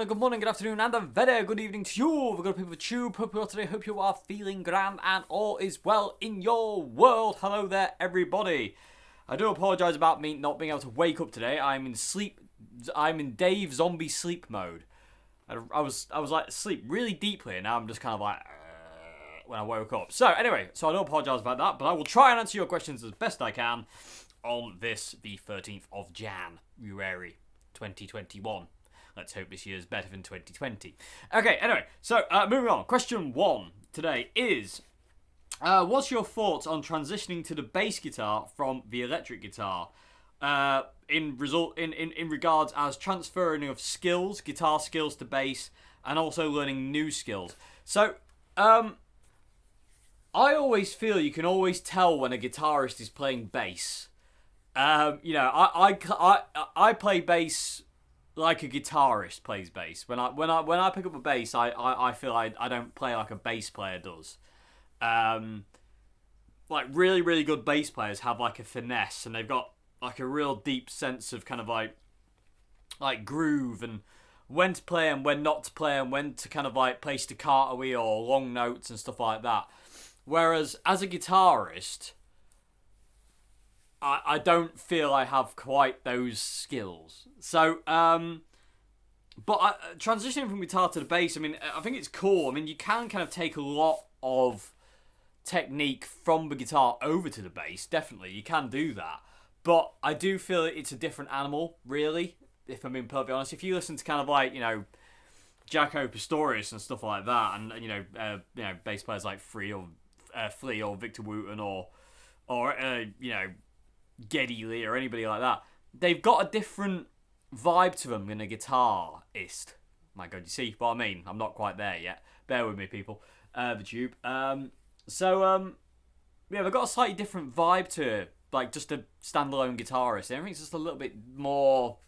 a good morning, good afternoon, and a very good evening to you. We're good people of Tube. Hope you are today. Hope you are feeling grand and all is well in your world. Hello there, everybody. I do apologise about me not being able to wake up today. I'm in Dave zombie sleep mode. I was like asleep really deeply, and now I'm just kind of like when I woke up. So anyway, I do apologise about that, but I will try and answer your questions as best I can on this, the 13th of January 2021. Let's hope this year is better than 2020. Okay, anyway, so moving on. Question 1 today is, what's your thoughts on transitioning to the bass guitar from the electric guitar? In regards as transferring of skills, guitar skills to bass, and also learning new skills. So, I always feel you can always tell when a guitarist is playing bass. I play bass like a guitarist plays bass. When I pick up a bass, I feel I don't play like a bass player does. Like really, really good bass players have like a finesse, and they've got like a real deep sense of kind of like groove, and when to play and when not to play, and when to kind of like play staccato or long notes and stuff like that. Whereas as a guitarist, I don't feel I have quite those skills. So, transitioning from guitar to the bass, I mean, I think it's cool. I mean, you can kind of take a lot of technique from the guitar over to the bass. Definitely, you can do that. But I do feel it's a different animal, really, if I'm being perfectly honest. If you listen to kind of like, Jaco Pastorius and stuff like that, and, bass players like Flea or Victor Wooten or Geddy Lee or anybody like that, they've got a different vibe to them than a guitarist. My God, you see what I mean? I'm not quite there yet. Bear with me, people. The Tube. They've got a slightly different vibe to it, like just a standalone guitarist. Everything's just a little bit more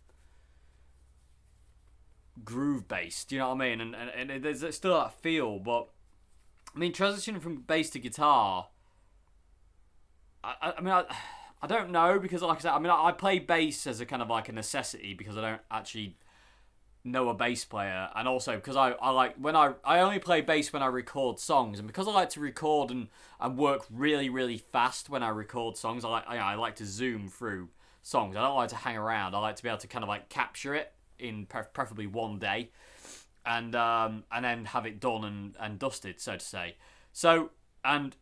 groove based. Do you know what I mean? And there's still that feel, but I mean, transitioning from bass to guitar, I don't know, because like I said, I play bass as a kind of like a necessity because I don't actually know a bass player, and also because I like I only play bass when I record songs, and because I like to record and work really, really fast when I record songs, I like to zoom through songs. I don't like to hang around. I like to be able to kind of like capture it in preferably one day, and then have it done and dusted, so to say. So, and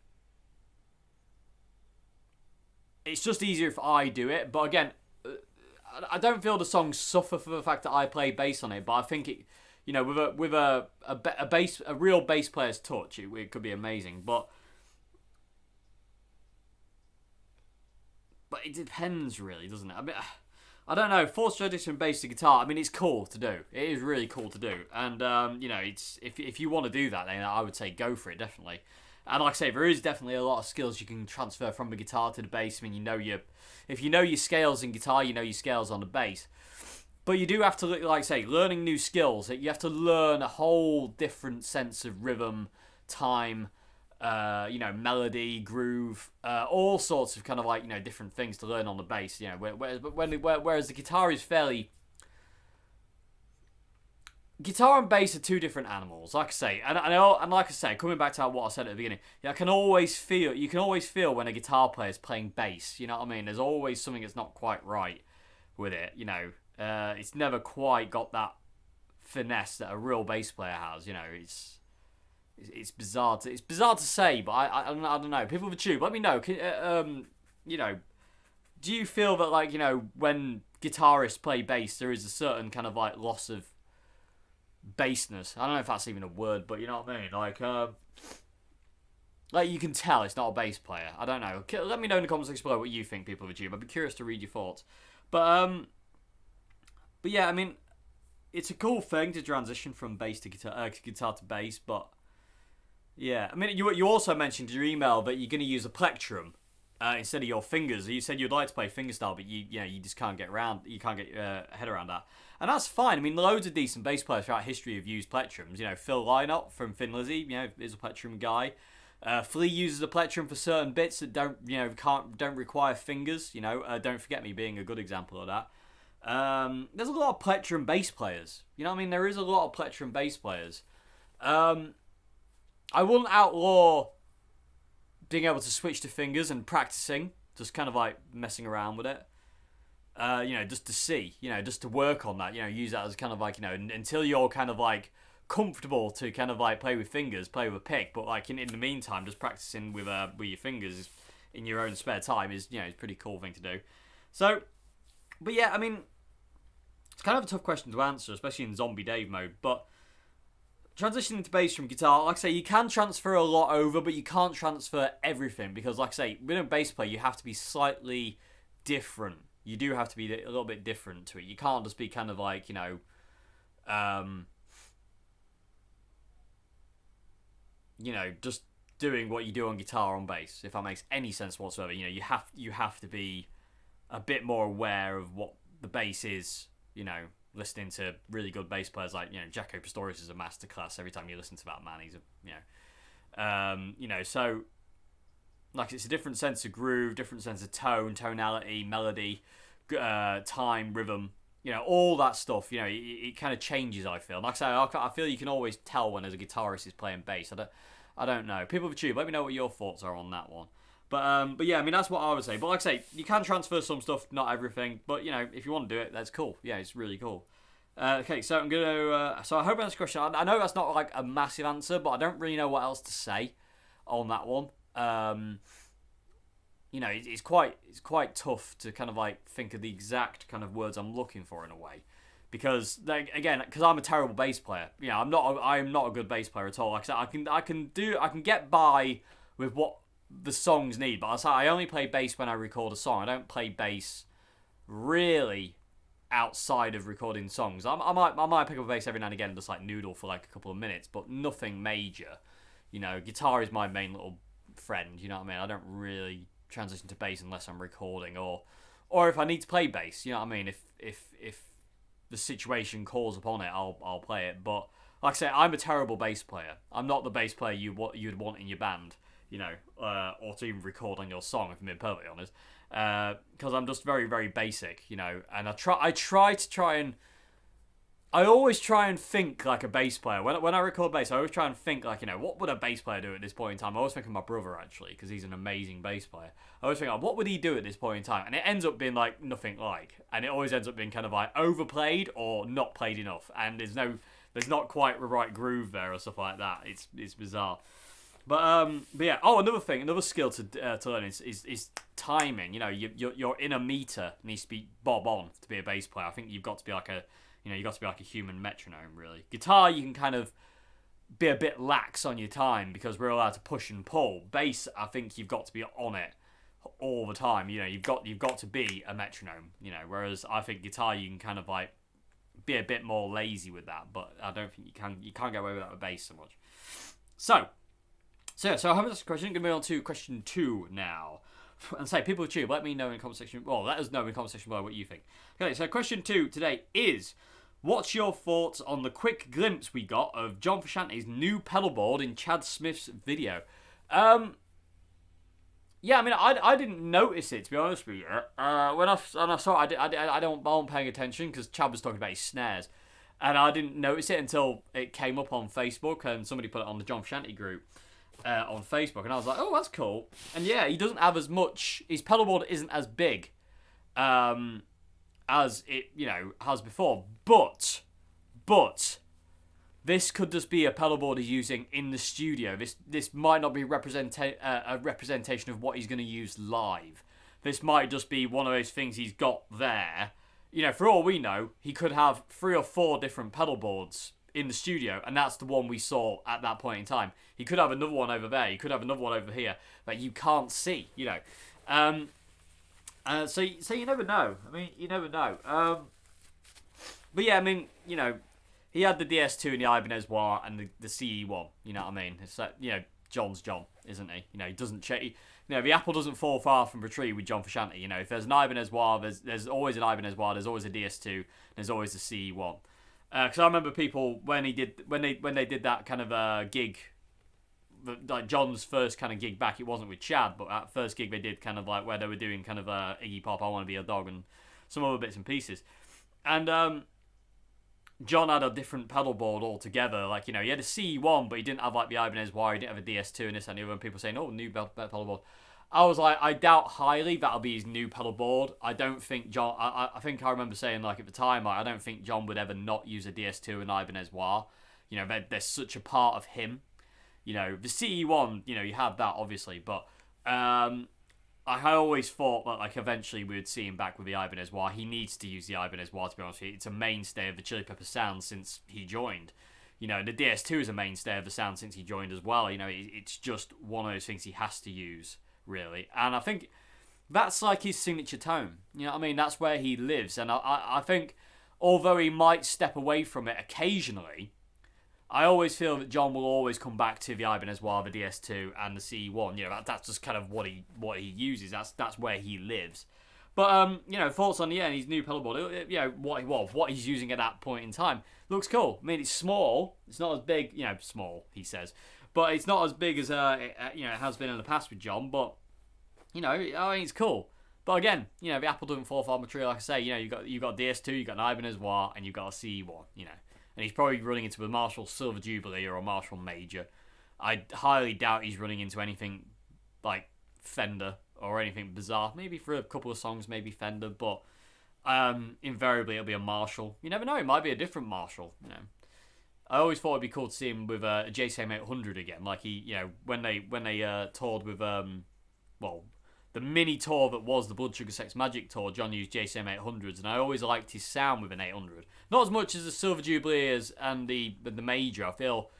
it's just easier if I do it. But again, I don't feel the songs suffer for the fact that I play bass on it. But I think it, with a real bass player's touch, it could be amazing. But it depends, really, doesn't it? I mean, I don't know. Forced transition from bass to guitar, I mean, it's cool to do. It is really cool to do. And it's if you want to do that, then I would say go for it, definitely. And like I say, there is definitely a lot of skills you can transfer from the guitar to the bass. I mean, if you know your scales in guitar, you know your scales on the bass. But you do have to, like I say, learning new skills. You have to learn a whole different sense of rhythm, time, melody, groove, all sorts of kind of like, different things to learn on the bass. Whereas the guitar is fairly... Guitar and bass are two different animals, like I say, and like I say, coming back to what I said at the beginning, you can always feel when a guitar player is playing bass. You know what I mean? There's always something that's not quite right with it. It's never quite got that finesse that a real bass player has. It's bizarre to say, but I don't know. People of the Tube, let me know. Do you feel that like when guitarists play bass, there is a certain kind of like loss of bassness? I don't know if that's even a word, but you know what I mean. Like you can tell it's not a bass player. I don't know. Let me know in the comments below what you think, people of YouTube. I'd be curious to read your thoughts. But yeah, I mean, it's a cool thing to transition from bass to guitar to bass. But yeah, I mean, you also mentioned in your email that you're going to use a plectrum instead of your fingers. You said you'd like to play fingerstyle, but you just can't get around. You can't get your head around that. And that's fine. I mean, loads of decent bass players throughout history have used plectrums. Phil Lynott from Thin Lizzy, is a plectrum guy. Flea uses a plectrum for certain bits that don't require fingers. Don't Forget Me being a good example of that. There's a lot of plectrum bass players. You know what I mean? There is a lot of plectrum bass players. I wouldn't outlaw being able to switch to fingers and practicing, just kind of like messing around with it. Just to see, just to work on that, use that as kind of like, until you're kind of like comfortable to kind of like play with fingers, play with a pick, but like in the meantime, just practicing with your fingers in your own spare time is, it's a pretty cool thing to do. So, but yeah, I mean, it's kind of a tough question to answer, especially in Zombie Dave mode, but transitioning to bass from guitar, like I say, you can transfer a lot over, but you can't transfer everything, because like I say, with a bass player, you have to be slightly different. You do have to be a little bit different to it. You can't just be kind of like, just doing what you do on guitar on bass, if that makes any sense whatsoever. You have to be a bit more aware of what the bass is, listening to really good bass players like, Jaco Pastorius is a masterclass every time you listen to that man. He's so like it's a different sense of groove, different sense of tone, tonality, melody, time, rhythm, all that stuff. It kind of changes. I feel. Like I say, I feel you can always tell when there's a guitarist is playing bass. I don't know. People of Tube, let me know what your thoughts are on that one. But yeah, I mean that's what I would say. But like I say, you can transfer some stuff, not everything. But if you want to do it, that's cool. Yeah, it's really cool. Okay, so I'm gonna. So I hope that's a question. I know that's not like a massive answer, but I don't really know what else to say on that one. It's quite tough to kind of like think of the exact kind of words I'm looking for in a way, because because I'm a terrible bass player. I'm not a good bass player at all. Like I said, I can get by with what the songs need, but I only play bass when I record a song. I don't play bass really outside of recording songs. I might pick up a bass every now and again and just like noodle for like a couple of minutes, but nothing major. Guitar is my main little friend. You know what I mean? I don't really transition to bass unless I'm recording or if I need to play bass. You know what I mean? If the situation calls upon it, I'll play it. But like I say, I'm a terrible bass player. I'm not the bass player you'd want in your band. Or to even record on your song, if I'm being perfectly honest, because I'm just very, very basic, and I always try and think like a bass player. When I record bass, I always try and think like, what would a bass player do at this point in time? I always think of my brother, actually, because he's an amazing bass player. I always think, what would he do at this point in time? And it ends up being like nothing like, and it always ends up being kind of like overplayed or not played enough, and there's not quite the right groove there or stuff like that. It's bizarre. But yeah. Oh, another skill to learn is timing. Your inner meter needs to be bob on to be a bass player. I think you've got to be like a human metronome, really. Guitar, you can kind of be a bit lax on your time because we're allowed to push and pull. Bass, I think you've got to be on it all the time. You've got to be a metronome. Whereas I think guitar, you can kind of like be a bit more lazy with that. But I don't think you can't get away with that with bass so much. So I hope that's a question. I'm going to move on to question 2 now. And say, people of Tube, let me know in the comment section. Well, let us know in the comment section below what you think. Okay, so question 2 today is, what's your thoughts on the quick glimpse we got of John Frusciantes' new pedal board in Chad Smith's video? Yeah, I mean, I didn't notice it, to be honest with you. When I saw it, I wasn't paying attention because Chad was talking about his snares. And I didn't notice it until it came up on Facebook and somebody put it on the John Frusciante group. On Facebook, and I was like, oh, that's cool. And yeah, he doesn't have as much, his pedalboard isn't as big as it has before, but this could just be a pedalboard he's using in the studio. This might not be a representation of what he's going to use live. This might just be one of those things he's got there. For all we know, he could have 3 or 4 different pedalboards in the studio, and that's the one we saw at that point in time. He could have another one over there. He could have another one over here that you can't see. So you never know. I mean, you never know. But yeah, I mean, he had the DS2 and the Ibanez and the CE1. You know what I mean? It's like, John's John, isn't he? He doesn't change. The apple doesn't fall far from the tree with John Frusciante. If there's an Ibanez there's always an Ibanez there's always a DS2, there's always a CE1. Because I remember people when they did that kind of gig, like John's first kind of gig back. It wasn't with Chad, but that first gig they did kind of like where they were doing kind of Iggy Pop, I Want to Be a Dog, and some other bits and pieces. And John had a different pedal board altogether. Like, you know, he had a CE1, but he didn't have like the Ibanez wire, he didn't have a DS2 and this and the other. And people saying, oh, new pedal board. I was like, I doubt highly that'll be his new pedal board. I don't think John. I think I remember saying like at the time, like, I don't think John would ever not use a DS2 and Ibanez wire. You know, they're such a part of him. You know, the CE1, you know, you have that obviously, but I always thought that like eventually we would see him back with the Ibanez wire. He needs to use the Ibanez wire, to be honest with you. It's a mainstay of the Chili Pepper sound since he joined. You know, the DS2 is a mainstay of the sound since he joined as well. You know, it's just one of those things he has to use, really. And I think that's like his signature tone. You know what I mean? That's where he lives. And I think, although he might step away from it occasionally, I always feel that John will always come back to the Ibanez wire, the DS2, and the CE1. You know, that's just kind of what he uses. That's where he lives. But you know, thoughts on his new pedal board. You know, what he's using at that point in time looks cool. I mean, it's small. It's not as big. You know, small, he says, but it's not as big as it has been in the past with John. But you know, I mean, it's cool. But again, you know, the apple doesn't fall far from the tree. Like I say, you know, you got DS2, you got an Ibanez wire, and you got a CE1. You know. And he's probably running into a Marshall Silver Jubilee or a Marshall Major. I highly doubt he's running into anything like Fender or anything bizarre. Maybe for a couple of songs, maybe Fender, but invariably it'll be a Marshall. You never know, it might be a different Marshall. You know, I always thought it'd be cool to see him with a JCM 800 again, like he, you know, when they toured with the mini tour that was the Blood Sugar Sex Magic tour, John used JCM 800s, and I always liked his sound with an 800. Not as much as the Silver Jubilee and the Major. I feel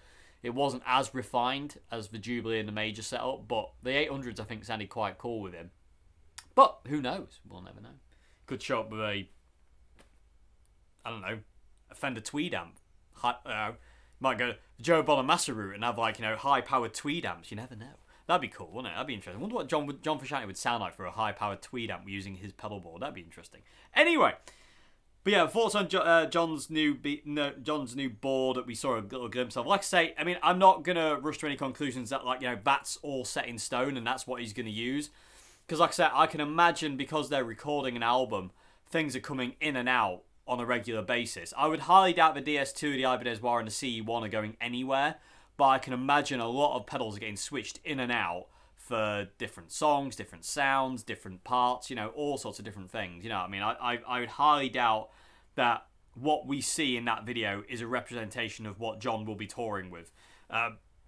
it wasn't as refined as the Jubilee and the Major setup, but the 800s I think sounded quite cool with him. But who knows? We'll never know. Could show up with a Fender Tweed amp. Might go Joe Bonamassa route and have like, you know, high-powered Tweed amps. You never know. That'd be cool, wouldn't it? That'd be interesting. I wonder what John Frusciantes would sound like for a high-powered Tweed amp using his pedal board. That'd be interesting. Anyway, but yeah, thoughts on John's new board that we saw a little glimpse of. Like I say, I mean, I'm not gonna rush to any conclusions that like, you know, that's all set in stone and that's what he's gonna use. Because like I said, I can imagine because they're recording an album, things are coming in and out on a regular basis. I would highly doubt the DS2, the Ibanez wire, and the CE1 are going anywhere. But I can imagine a lot of pedals are getting switched in and out for different songs, different sounds, different parts, you know, all sorts of different things. You know what I mean? I would highly doubt that what we see in that video is a representation of what John will be touring with,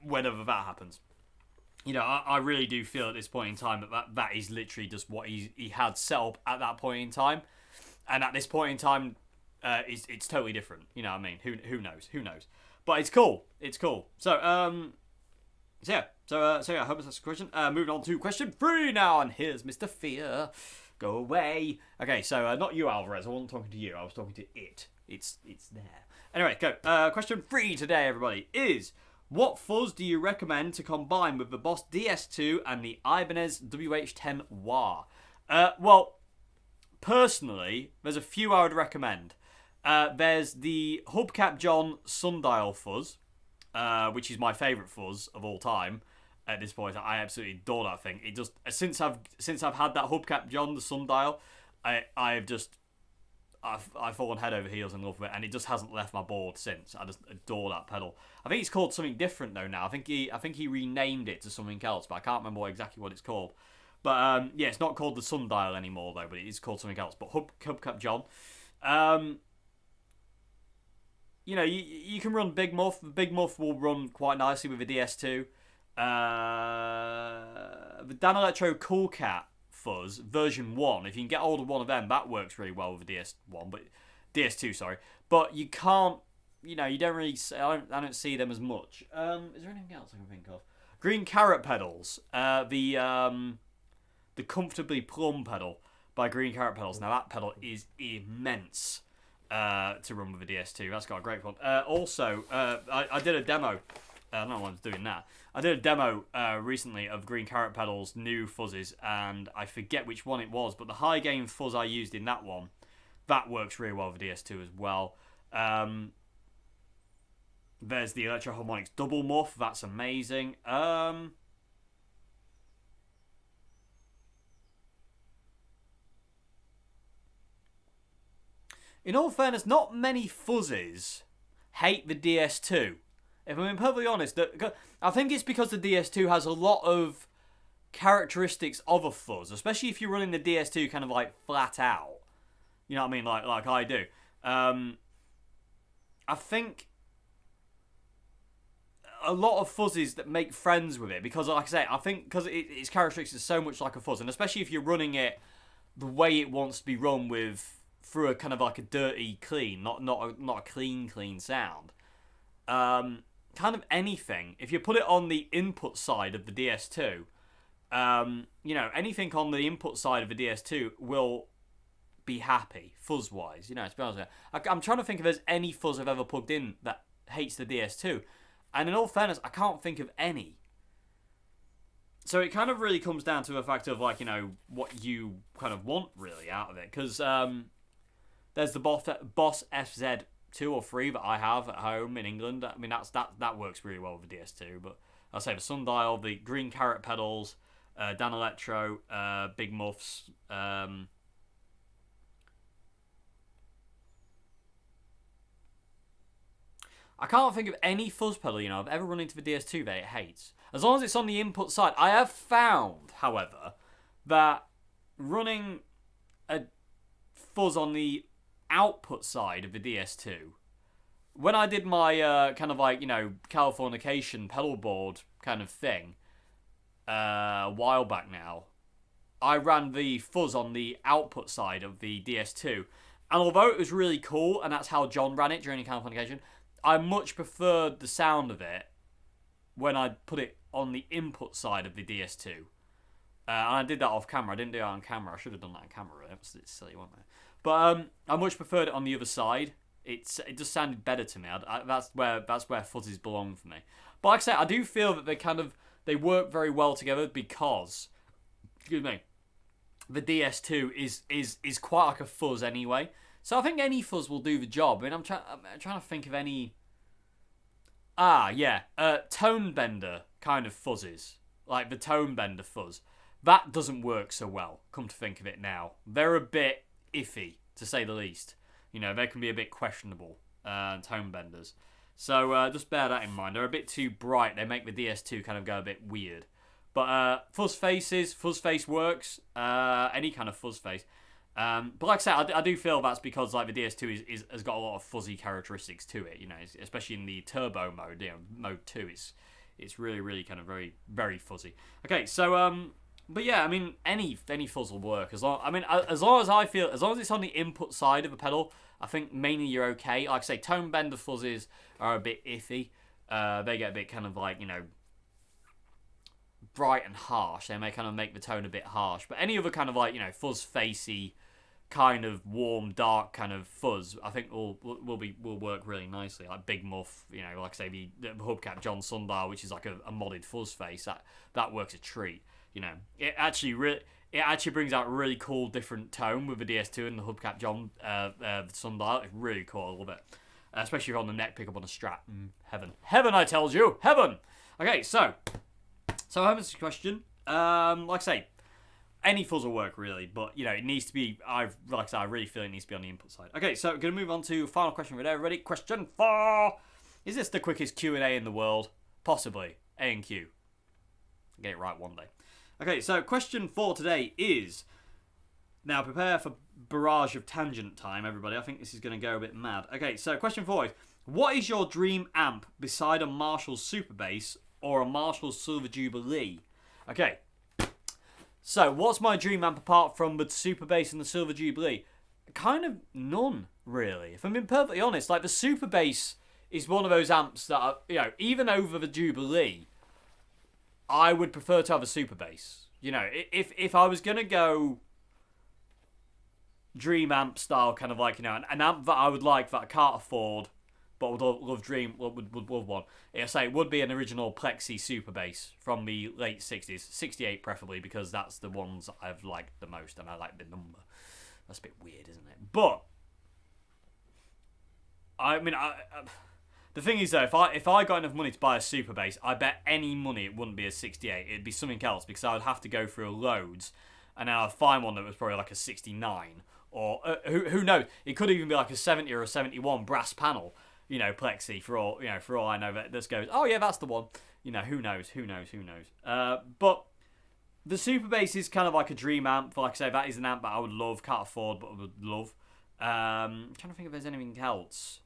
whenever that happens. You know, I really do feel at this point in time that is literally just what he had set up at that point in time. And at this point in time, it's totally different. You know what I mean? Who knows? Who knows? But it's cool. It's cool. So yeah. I hope that's a question. Moving on to question 3 now, and here's Mr. Fear. Go away. Okay, so not you, Alvarez. I wasn't talking to you. I was talking to it. It's there. Anyway, go. Question 3 today, everybody, is what fuzz do you recommend to combine with the Boss DS2 and the Ibanez WH10 wah? Well, personally, there's a few I would recommend. There's the Hubcap John Sundial fuzz, which is my favourite fuzz of all time. At this point, I absolutely adore that thing. It just since I've had that Hubcap John the Sundial, I've fallen head over heels in love with it, and it just hasn't left my board since. I just adore that pedal. I think it's called something different though now. I think he renamed it to something else, but I can't remember exactly what it's called. But yeah, it's not called the Sundial anymore though, but it is called something else. But Hubcap John. You know, you can run Big Muff. Big Muff will run quite nicely with a DS2. The Dan Electro Cool Cat fuzz version 1. If you can get hold of one of them, that works really well with the DS1, but DS2, sorry. But you can't. You know, you don't really. I don't see them as much. Is there anything else I can think of? Green Carrot pedals. The Comfortably Plum pedal by Green Carrot pedals. Now that pedal is immense. To run with a DS2. That's got a great one. Also, I did a demo. I don't know why I was doing that. I did a demo recently of Green Carrot Pedal's new fuzzes, and I forget which one it was, but the high gain fuzz I used in that one, that works really well with DS2 as well. There's the Electro Harmonics Double Muff. That's amazing. In all fairness, not many fuzzes hate the DS2. If I'm being perfectly honest, I think it's because the DS2 has a lot of characteristics of a fuzz, especially if you're running the DS2 kind of like flat out. You know what I mean? Like I do. I think a lot of fuzzes that make friends with it, because like I say, I think because its characteristics is so much like a fuzz, and especially if you're running it the way it wants to be run with, through a kind of like a dirty clean, not a clean sound. Kind of anything. If you put it on the input side of the DS2, anything on the input side of the DS2 will be happy, fuzz-wise. To be honest with you. I'm trying to think if there's any fuzz I've ever plugged in that hates the DS2. And in all fairness, I can't think of any. So it kind of really comes down to a fact of, like, what you kind of want, really, out of it. Because there's the Boss FZ2 or 3 that I have at home in England. I mean, that works really well with the DS2. But I'll say the sundial, the green carrot pedals, Dan Electro, big muffs. I can't think of any fuzz pedal, I've ever run into the DS2 that it hates. As long as it's on the input side. I have found, however, that running a fuzz on the output side of the DS2, when I did my kind of like, Californication pedal board kind of thing a while back now, I ran the fuzz on the output side of the DS2. And although it was really cool, and that's how John ran it during the Californication, I much preferred the sound of it when I put it on the input side of the DS2. And I did that off camera. I didn't do it on camera. I should have done that on camera, really. It's silly, wasn't it? But I much preferred it on the other side. It just sounded better to me. That's where fuzzes belong for me. But like I said, I do feel that they work very well together because, excuse me, the DS2 is quite like a fuzz anyway. So I think any fuzz will do the job. I mean, I'm trying to think of any. Tone bender kind of fuzzes, like the tone bender fuzz. That doesn't work so well. Come to think of it now, they're a bit iffy, to say the least. They can be a bit questionable, tone benders. So just bear that in mind. They're a bit too bright. They make the DS2 kind of go a bit weird. But fuzz face works. Any kind of fuzz face. But like I said, I do feel that's because like the DS2 has got a lot of fuzzy characteristics to it, especially in the turbo mode, mode 2, it's really, really kind of very, very fuzzy. Okay, so but yeah, I mean any fuzz will work as long as it's on the input side of a pedal, I think mainly you're okay. Like I say, tone bender fuzzes are a bit iffy. They get a bit kind of like, bright and harsh. They may kind of make the tone a bit harsh. But any other kind of like, fuzz facey kind of warm, dark kind of fuzz, I think will work really nicely. Like Big Muff, like I say, the hubcap John Sundial, which is like a modded fuzz face, that works a treat. It actually brings out a really cool different tone with the DS2 and the hubcap John Sundial. It's really cool. I love it, especially if you're on the neck pickup on a Strat. Heaven, I tells you, heaven. Okay, so I have this question. Like I say, any fuzz will work really, but it needs to be. I really feel it needs to be on the input side. Okay, so going to move on to final question for today. Ready? Question 4: Is this the quickest Q&A in the world? Possibly. A&Q. Get it right one day. Okay, so question 4 today is. Now prepare for barrage of tangent time, everybody. I think this is going to go a bit mad. Okay, so question 4 is: what is your dream amp beside a Marshall Super Bass or a Marshall Silver Jubilee? Okay. So, what's my dream amp apart from the Super Bass and the Silver Jubilee? Kind of none, really. If I'm being perfectly honest, like the Super Bass is one of those amps that are, even over the Jubilee, I would prefer to have a Super Bass. If I was going to go dream amp style, kind of like, an amp that I would like that I can't afford, but would love one. I say it would be an original Plexi Super Bass from the late 60s, 68 preferably, because that's the ones I've liked the most, and I like the number. That's a bit weird, isn't it? But I mean, the thing is though, if I got enough money to buy a Super Bass, I bet any money it wouldn't be a 68. It'd be something else, because I would have to go through loads, and then I'd find one that was probably like a 69 or who knows? It could even be like a 70 or a 71 brass panel, plexi for all I know. That this goes, oh yeah, that's the one. Who knows? But the Super Bass is kind of like a dream amp. Like I say, that is an amp that I would love, can't afford, but I would love. I'm trying to think if there's anything else.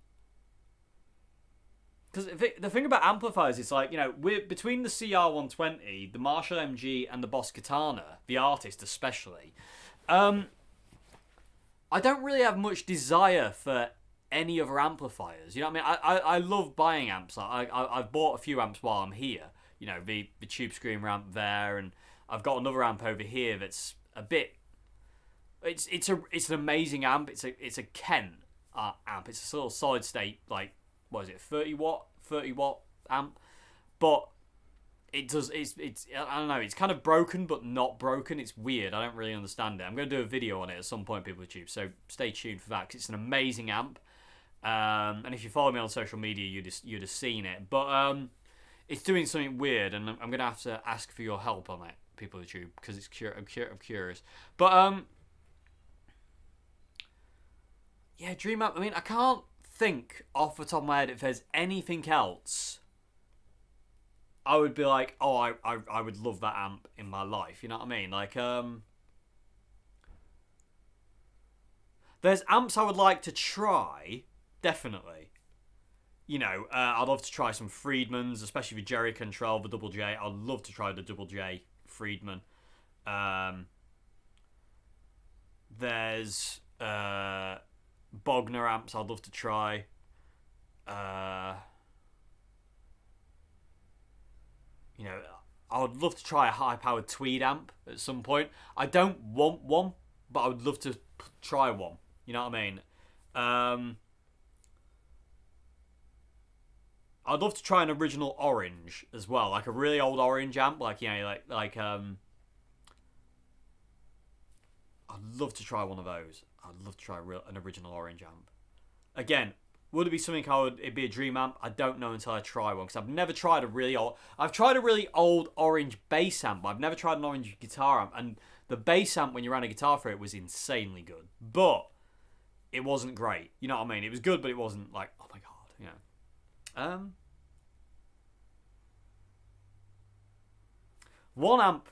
Because the thing about amplifiers is like, we're between the CR120, the Marshall MG, and the Boss Katana, the artist especially. I don't really have much desire for any other amplifiers. You know what I mean? I love buying amps. I've bought a few amps while I'm here. The Tube Screamer amp there, and I've got another amp over here that's a bit. It's an amazing amp. It's a Kent amp. It's a sort of solid state, like, what is it, 30 watt amp, but it's I don't know, it's kind of broken but not broken. It's weird. I don't really understand it. I'm going to do a video on it at some point, people with Tube, so stay tuned for that, because it's an amazing amp. And if you follow me on social media, you'd have seen it, but it's doing something weird, and I'm going to have to ask for your help on it, people with Tube, because I'm curious. But yeah, Dream Amp. I mean, I can't think off the top of my head if there's anything else I would be like, oh, I would love that amp in my life. You know what I mean? Like, there's amps I would like to try, definitely. I'd love to try some Friedmans, especially the Jerry Control, the Double J. I'd love to try the Double J Friedman. There's Bogner amps I'd love to try. I would love to try a high-powered Tweed amp at some point. I don't want one, but I would love to try one. You know what I mean? I'd love to try an original orange as well, like a really old orange amp, like I'd love to try one of those. I'd love to try an original orange amp. Again, would it be something it'd be a dream amp? I don't know until I try one, because I've never tried I've tried a really old orange bass amp, but I've never tried an orange guitar amp, and the bass amp, when you ran a guitar for it, was insanely good, but it wasn't great. You know what I mean? It was good, but it wasn't like, oh my god, one amp,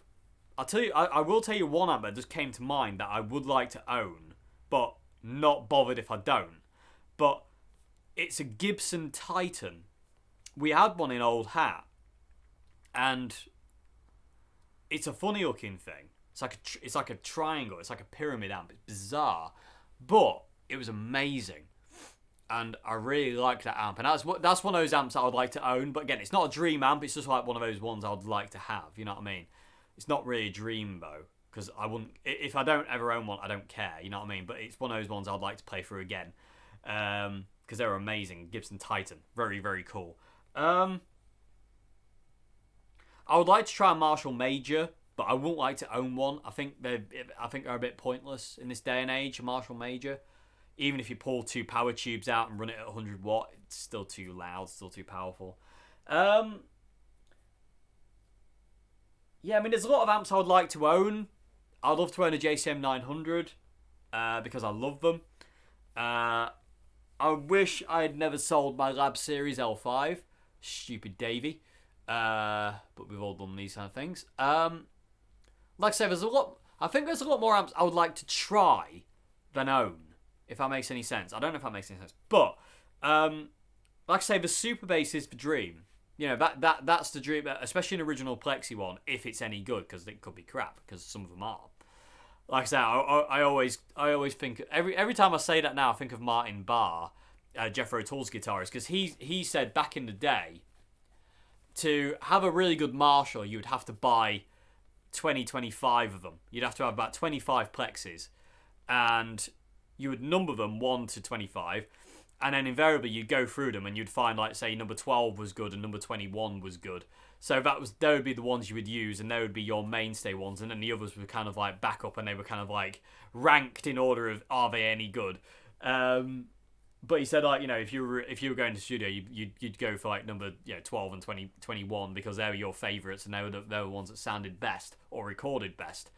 I will tell you one amp that just came to mind that I would like to own, but not bothered if I don't. But it's a Gibson Titan. We had one in Old Hat, and it's a funny looking thing. It's like a triangle. It's like a pyramid amp. It's bizarre, but it was amazing, and I really like that amp. And that's one of those amps that I would like to own. But again, it's not a dream amp. It's just like one of those ones I would like to have. You know what I mean? It's not really a dream though, because I wouldn't. If I don't ever own one, I don't care. You know what I mean? But it's one of those ones I'd like to play through again, because they're amazing. Gibson Titan, very very cool. I would like to try a Marshall Major, but I wouldn't like to own one. I think they're a bit pointless in this day and age. A Marshall Major, even if you pull two power tubes out and run it at 100 watt, it's still too loud, still too powerful. Yeah, I mean, there's a lot of amps I would like to own. I'd love to own a JCM 900 because I love them. I wish I had never sold my Lab Series L5. Stupid Davey. But we've all done these kind of things. Like I said, I think there's a lot more amps I would like to try than own, if that makes any sense. I don't know if that makes any sense. But, like I say, the Super Bass is the dream. You know, that's the dream, especially an original Plexi one, if it's any good, because it could be crap, because some of them are. Like I say, I always think, every time I say that now, I think of Martin Barr, Jethro Tull's guitarist, because he said back in the day, to have a really good Marshall, you would have to buy 25 of them. You'd have to have about 25 Plexis, and you would number them 1 to 25, and then invariably you'd go through them and you'd find, like, say, number 12 was good and number 21 was good. So they would be the ones you would use, and they would be your mainstay ones, and then the others were kind of like backup, and they were kind of like ranked in order of, are they any good? But he said, like, you know, if you were going to the studio, you'd go for like number 12 and 21 because they were your favourites, and they were the ones that sounded best or recorded best.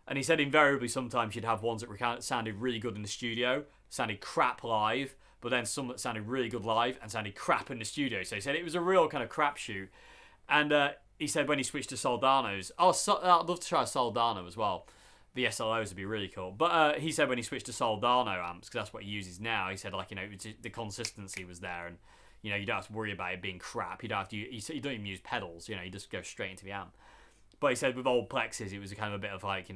And he said invariably sometimes you'd have ones that sounded really good in the studio, sounded crap live, but then some that sounded really good live and sounded crap in the studio. So he said it was a real kind of crapshoot. And he said when he switched to Soldanos, I'd love to try a Soldano as well. The SLOs would be really cool. But he said when he switched to Soldano amps, because that's what he uses now, he said like, the consistency was there, and you don't have to worry about it being crap. You don't have to. You don't even use pedals. You just go straight into the amp. But he said with old Plexis, it was a kind of a bit of like,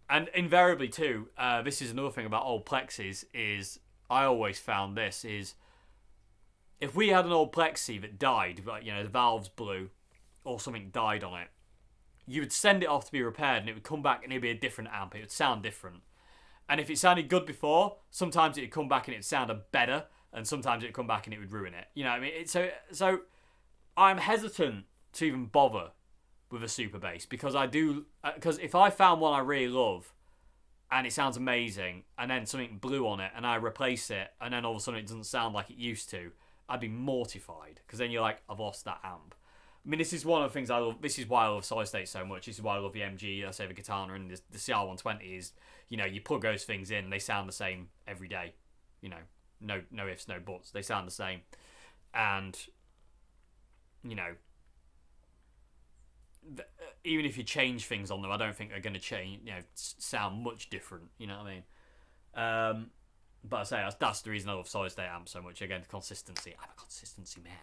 and invariably too. This is another thing about old Plexis is I always found this is if we had an old Plexi that died, like the valves blew or something died on it, you would send it off to be repaired and it would come back and it'd be a different amp. It would sound different. And if it sounded good before, sometimes it would come back and it sounded better, and sometimes it would come back and it would ruin it. You know what I mean? So I'm hesitant to even bother with a super bass because because if I found one I really love and it sounds amazing and then something blew on it and I replace it and then all of a sudden it doesn't sound like it used to, I'd be mortified because then you're like, I've lost that amp. I mean, this is one of the things I love. This is why I love solid state so much. This is why I love the MG, I say the Katana, and the CR120 is, you plug those things in, they sound the same every day. No ifs, no buts. They sound the same. And, even if you change things on them, I don't think they're going to change, sound much different. You know what I mean? But I say that's the reason I love solid state amps so much. Again, consistency. I'm a consistency man.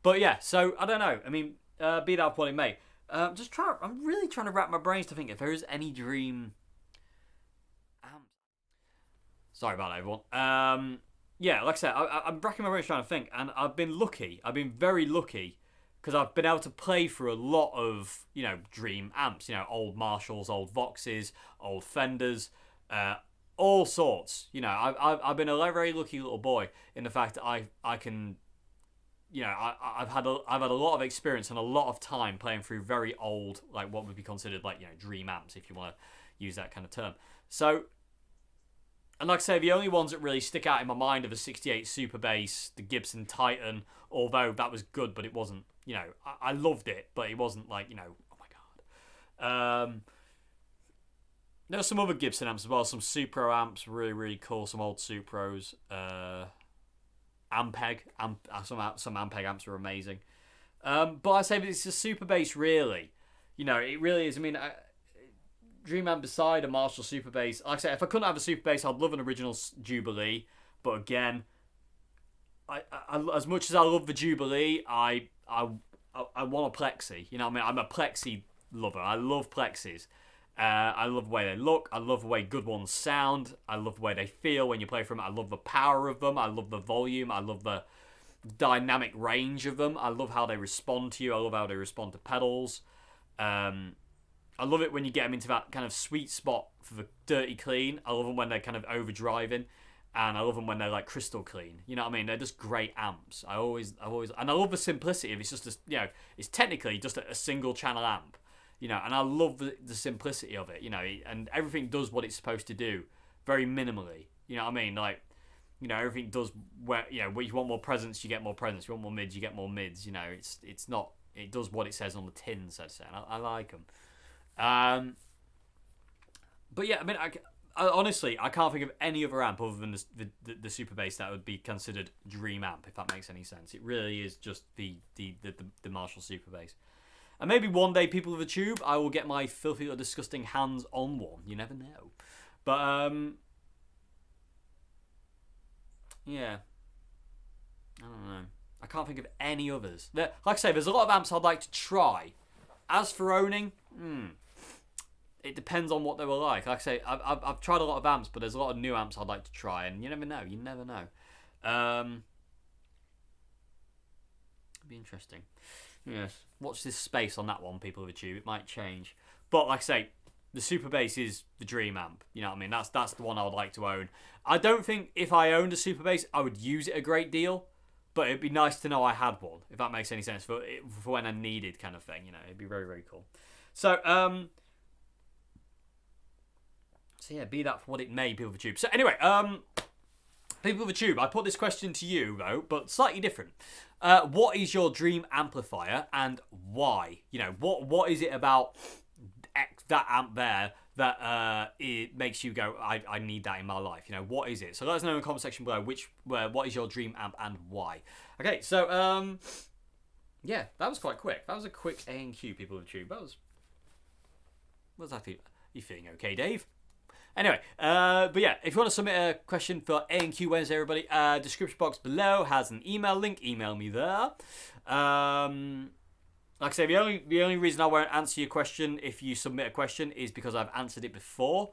But yeah, so I don't know. I mean, be that what it may. I'm really trying to wrap my brains to think if there is any dream amps. Sorry about that, everyone. Yeah, like I said, I'm racking my brains trying to think, and I've been lucky. I've been very lucky because I've been able to play for a lot of dream amps. Old Marshalls, old Voxes, old Fenders. All sorts, I've been a very lucky little boy in the fact that I can, I've had a lot of experience and a lot of time playing through very old, like what would be considered like dream amps, if you want to use that kind of term. So, and like I say, the only ones that really stick out in my mind are the '68 Super Bass, the Gibson Titan. Although that was good, but it wasn't, I loved it, but it wasn't like oh my god. There's some other Gibson amps as well, some Supro amps, really, really cool, some old Supros. Ampeg, some Ampeg amps are amazing. But I say it's a super bass, really. It really is. I mean, Dream amp beside a Marshall super bass. Like I say, if I couldn't have a super bass, I'd love an original Jubilee. But again, I as much as I love the Jubilee, I want a Plexi. You know what I mean? I'm a Plexi lover. I love Plexis. I love the way they look. I love the way good ones sound. I love the way they feel when you play from them. I love the power of them. I love the volume. I love the dynamic range of them. I love how they respond to you. I love how they respond to pedals. I love it when you get them into that kind of sweet spot for the dirty clean. I love them when they're kind of overdriving. And I love them when they're like crystal clean. You know what I mean? They're just great amps. I always, and I love the simplicity of it. It's just, it's technically just a single channel amp. And I love the simplicity of it, and everything does what it's supposed to do very minimally. You know what I mean? Like, everything does where, where you want more presence, you get more presence. You want more mids, you get more mids. It's not, it does what it says on the tin, so to say. And I like them. But yeah, I mean, I honestly, I can't think of any other amp other than the Super Bass that would be considered dream amp, if that makes any sense. It really is just the Marshall Super Bass. And maybe one day, people of the tube, I will get my filthy or disgusting hands on one. You never know. But, yeah. I don't know. I can't think of any others. Like I say, there's a lot of amps I'd like to try. As for owning, it depends on what they were like. Like I say, I've tried a lot of amps, but there's a lot of new amps I'd like to try. And you never know. You never know. It'd be interesting. Yes. Watch this space on that one, people of the tube. It might change. But like I say, the Super Bass is the dream amp. You know what I mean? That's the one I would like to own. I don't think if I owned a Super Bass, I would use it a great deal. But it'd be nice to know I had one, if that makes any sense, for when I needed kind of thing. It'd be very, very cool. So yeah, be that for what it may, people of the tube. So anyway, people of the tube, I put this question to you, though, but slightly different. What is your dream amplifier and why? What is it about that amp there that it makes you go, I need that in my life. You know, what is it? So let us know in the comment section below what is your dream amp and why. Okay, so yeah, that was quite quick. That was a quick A&Q, people of YouTube. That was. What does that feel? You feeling okay, Dave? Anyway, but yeah, if you want to submit a question for A&Q Wednesday, everybody, description box below has an email link. Email me there. Like I say, the only reason I won't answer your question if you submit a question is because I've answered it before.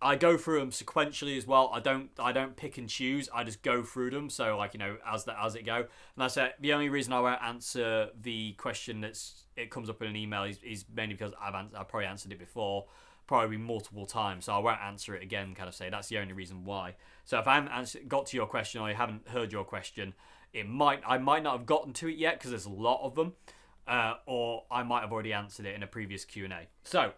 I go through them sequentially as well. I don't pick and choose. I just go through them. So like, you know, as it go. And I said the only reason I won't answer the question it comes up in an email is mainly because I've probably answered it before, probably multiple times. So I won't answer it again. Kind of say that's the only reason why. So if I haven't got to your question or I haven't heard your question, I might not have gotten to it yet because there's a lot of them, or I might have already answered it in a previous Q&A. So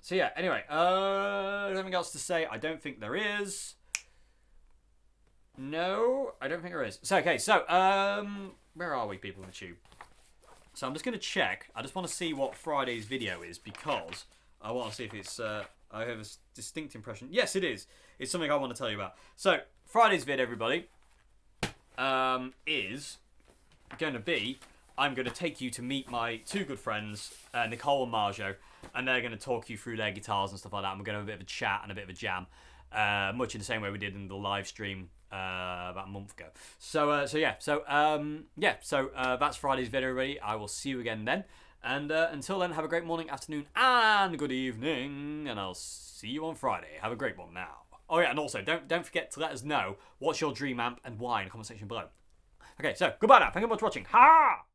yeah. Anyway, anything else to say? I don't think there is. No, I don't think there is. So okay, so where are we, people on the tube? So I'm just gonna check. I just want to see what Friday's video is because I want to see if it's. I have a distinct impression. Yes, it is. It's something I want to tell you about. So Friday's vid, everybody, is going to be. I'm going to take you to meet my two good friends, Nicole and Marjo, and they're going to talk you through their guitars and stuff like that. And we're going to have a bit of a chat and a bit of a jam, much in the same way we did in the live stream about a month ago. So that's Friday's video, everybody. I will see you again then. And until then, have a great morning, afternoon, and good evening. And I'll see you on Friday. Have a great one now. Oh yeah, and also don't forget to let us know what's your dream amp and why in the comment section below. Okay, so goodbye now. Thank you very much for watching. Ha!